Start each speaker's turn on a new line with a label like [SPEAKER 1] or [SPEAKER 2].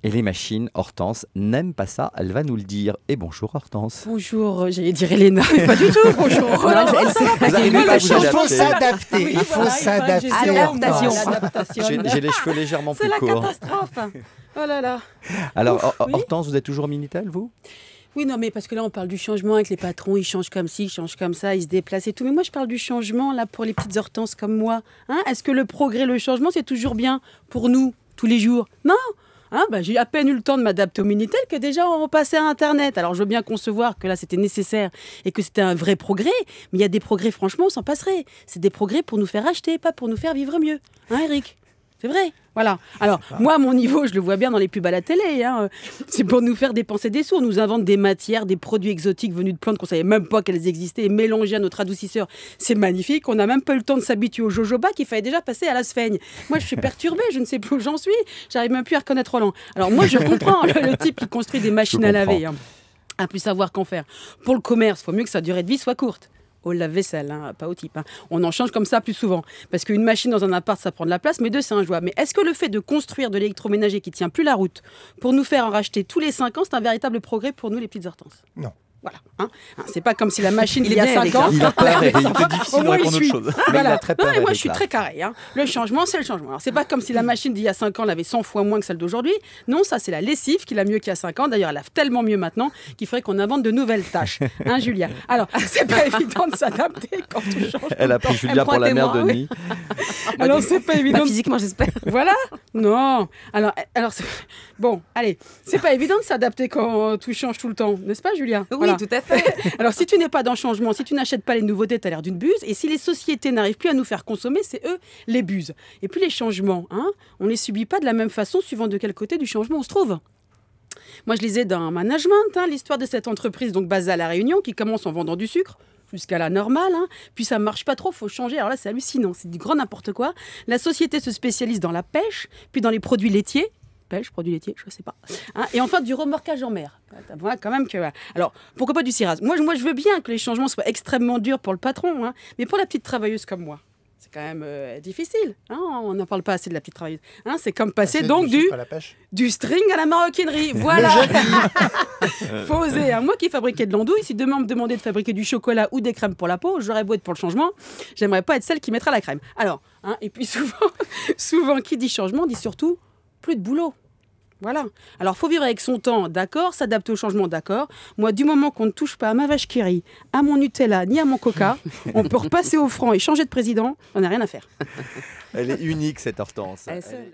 [SPEAKER 1] Et les machines, Hortense, n'aiment pas ça, elle va nous le dire. Et bonjour Hortense.
[SPEAKER 2] Bonjour, j'allais dire Elena, mais pas du tout, bonjour.
[SPEAKER 3] Il faut s'adapter, il faut s'adapter.
[SPEAKER 1] J'ai les cheveux légèrement plus courts.
[SPEAKER 2] C'est la catastrophe. Oh là là.
[SPEAKER 1] Alors,
[SPEAKER 2] Oui.
[SPEAKER 1] Hortense, vous êtes toujours au Minitel, vous?
[SPEAKER 2] Oui, non, mais parce que là, on parle du changement avec les patrons, ils changent comme ci, ils changent comme ça, ils se déplacent et tout. Mais moi, je parle du changement, là, pour les petites Hortenses comme moi. Hein, est-ce que le progrès, le changement, c'est toujours bien pour nous, tous les jours? Non. Hein, j'ai à peine eu le temps de m'adapter au Minitel que déjà on passait à Internet. Alors je veux bien concevoir que là c'était nécessaire et que c'était un vrai progrès, mais il y a des progrès, franchement, on s'en passerait. C'est des progrès pour nous faire acheter, pas pour nous faire vivre mieux. Hein, Eric? C'est vrai. Voilà. Alors, moi, à mon niveau, je le vois bien dans les pubs à la télé. Hein. C'est pour nous faire dépenser des sous. On nous invente des matières, des produits exotiques venus de plantes qu'on ne savait même pas qu'elles existaient et mélangés à notre adoucisseur. C'est magnifique. On n'a même pas eu le temps de s'habituer au jojoba qu'il fallait déjà passer à la sphaigne. Moi, je suis perturbée. Je ne sais plus où j'en suis. J'arrive même plus à reconnaître Roland. Alors, moi, je comprends le type qui construit des machines à laver, hein, à plus savoir qu'en faire. Pour le commerce, il faut mieux que sa durée de vie soit courte. Au lave-vaisselle, hein, pas au type. Hein. On en change comme ça plus souvent. Parce qu'une machine dans un appart, ça prend de la place, mais deux, c'est injouable. Mais est-ce que le fait de construire de l'électroménager qui tient plus la route pour nous faire en racheter tous les 5 ans, c'est un véritable progrès pour nous, les petites Hortenses?
[SPEAKER 3] Non.
[SPEAKER 2] Voilà. Hein. C'est pas comme si la machine, il y a 5 ans...
[SPEAKER 1] Il a pas rêvé, c'est difficile de répondre autre chose.
[SPEAKER 2] Voilà.
[SPEAKER 1] Il a très
[SPEAKER 2] Non,
[SPEAKER 1] peur,
[SPEAKER 2] et moi,
[SPEAKER 1] Eric,
[SPEAKER 2] je suis
[SPEAKER 1] là.
[SPEAKER 2] très carré. Hein. Le changement, c'est le changement. Alors, c'est pas comme si la machine d'il y a 5 ans, elle avait 100 fois moins que celle d'aujourd'hui. Non, ça, c'est la lessive qui l'a mieux qu'il y a 5 ans. D'ailleurs, elle lave tellement mieux maintenant qu'il faudrait qu'on invente de nouvelles tâches. Hein, Julia? Alors, c'est pas évident de s'adapter quand tout change.
[SPEAKER 1] Elle a pris Julia pour la mère de Denis.
[SPEAKER 2] Alors, c'est pas évident.
[SPEAKER 4] Physiquement, j'espère.
[SPEAKER 2] Voilà. Non. Alors bon, allez. C'est pas évident de s'adapter quand tout change tout le temps. N'est-ce pas, Julia?
[SPEAKER 4] Oui,
[SPEAKER 2] Voilà.
[SPEAKER 4] tout à fait.
[SPEAKER 2] Alors, si tu n'es pas dans le changement, si tu n'achètes pas les nouveautés, tu as l'air d'une buse. Et si les sociétés n'arrivent plus à nous faire consommer, c'est eux les buses. Et puis les changements, hein, on ne les subit pas de la même façon suivant de quel côté du changement on se trouve. Moi, je lisais dans Management, hein, l'histoire de cette entreprise donc basée à La Réunion qui commence en vendant du sucre jusqu'à la normale, hein. Puis ça marche pas trop, faut changer. Alors là, c'est hallucinant, c'est du grand n'importe quoi. La société se spécialise dans la pêche, puis dans les produits laitiers. Pêche, produits laitiers, je sais pas. Hein, et enfin, du remorquage en mer. Voilà, quand même que... Alors, pourquoi pas du cirage? Moi, je veux bien que les changements soient extrêmement durs pour le patron, hein, mais pour la petite travailleuse comme moi, c'est quand même difficile. Hein, on n'en parle pas assez de la petite travailleuse. Hein, c'est comme passer donc du string à la maroquinerie. Voilà. Faut oser. Hein. Moi qui fabriquais de l'andouille, si demain on me demandait de fabriquer du chocolat ou des crèmes pour la peau, j'aurais beau être pour le changement, j'aimerais pas être celle qui mettra la crème. Alors, hein, et puis souvent, qui dit changement dit surtout plus de boulot. Voilà. Alors, faut vivre avec son temps, d'accord, s'adapter au changement, d'accord. Moi, du moment qu'on ne touche pas à ma vache qui rit, à mon Nutella, ni à mon Coca, on peut repasser au franc et changer de président, on n'a rien à faire.
[SPEAKER 1] Elle est unique, cette Hortense.
[SPEAKER 2] Elle est seule.